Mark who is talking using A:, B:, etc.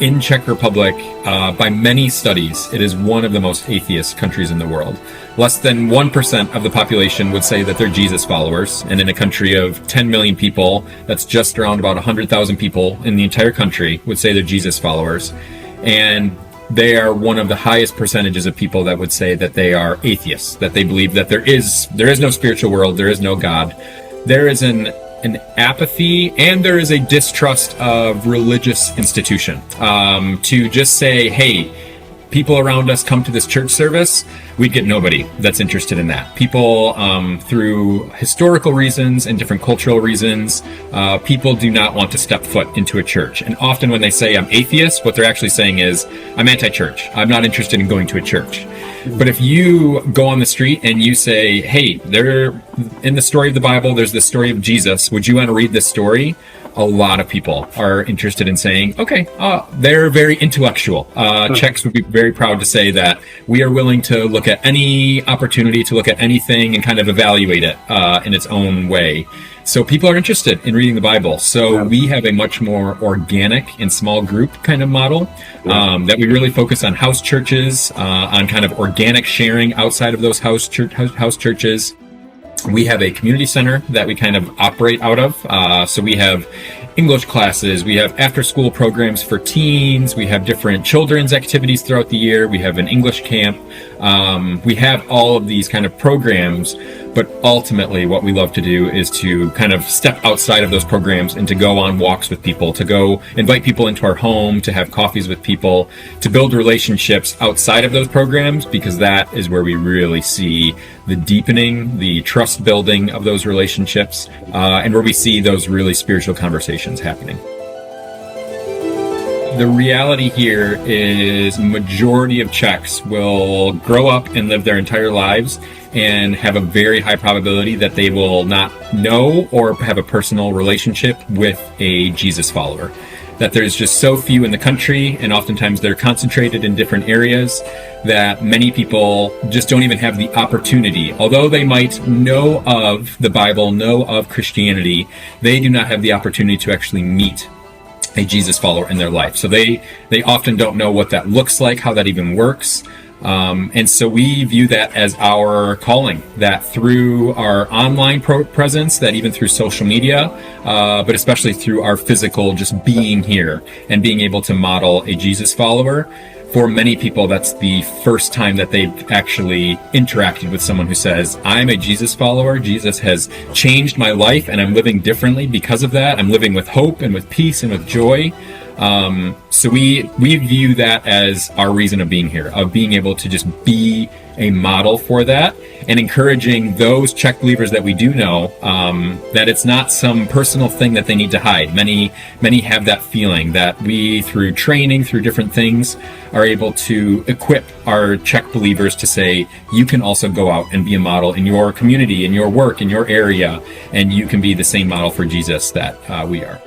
A: in Czech Republic, by many studies, it is one of the most atheist countries in the world. Less than 1% of the population would say that they're Jesus followers. And in a country of 10 million people, that's just around about 100,000 people in the entire country would say they're Jesus followers. And they are one of the highest percentages of people that would say that they are atheists, that they believe that there is no spiritual world, there is no God. There is an apathy, and there is a distrust of religious institution. To just say, hey, people around us come to this church service, we'd get nobody that's interested in that. People, through historical reasons and different cultural reasons, people do not want to step foot into a church. And often when they say I'm atheist, what they're actually saying is, I'm anti-church. I'm not interested in going to a church. But if you go on the street and you say, hey, in the story of the Bible, there's this story of Jesus. Would you want to read this story? A lot of people are interested in saying, okay, they're very intellectual. Czechs would be very proud to say that we are willing to look at any opportunity to look at anything and kind of evaluate it in its own way. So people are interested in reading the Bible. So we have a much more organic and small group kind of model that we really focus on house churches, on kind of organic sharing outside of those house churches. We have a community center that we kind of operate out of. So we have English classes, we have after-school programs for teens, we have different children's activities throughout the year, we have an English camp. We have all of these kind of programs, but ultimately what we love to do is to kind of step outside of those programs and to go on walks with people, to go invite people into our home, to have coffees with people, to build relationships outside of those programs, because that is where we really see the deepening, the trust building of those relationships, and where we see those really spiritual conversations happening. The reality here is majority of Czechs will grow up and live their entire lives and have a very high probability that they will not know or have a personal relationship with a Jesus follower. That there's just so few in the country, and oftentimes they're concentrated in different areas, that many people just don't even have the opportunity. Although they might know of the Bible, know of Christianity, they do not have the opportunity to actually meet a Jesus follower in their life. So they often don't know what that looks like, how that even works. And so we view that as our calling, that through our online presence, that even through social media, but especially through our physical just being here and being able to model a Jesus follower. For many people, that's the first time that they've actually interacted with someone who says, I'm a Jesus follower. Jesus has changed my life and I'm living differently because of that. I'm living with hope and with peace and with joy. So we view that as our reason of being here, of being able to just be a model for that, and encouraging those Czech believers that we do know, that it's not some personal thing that they need to hide. Many have that feeling that we, through training, through different things, are able to equip our Czech believers to say, you can also go out and be a model in your community, in your work, in your area, and you can be the same model for Jesus that we are.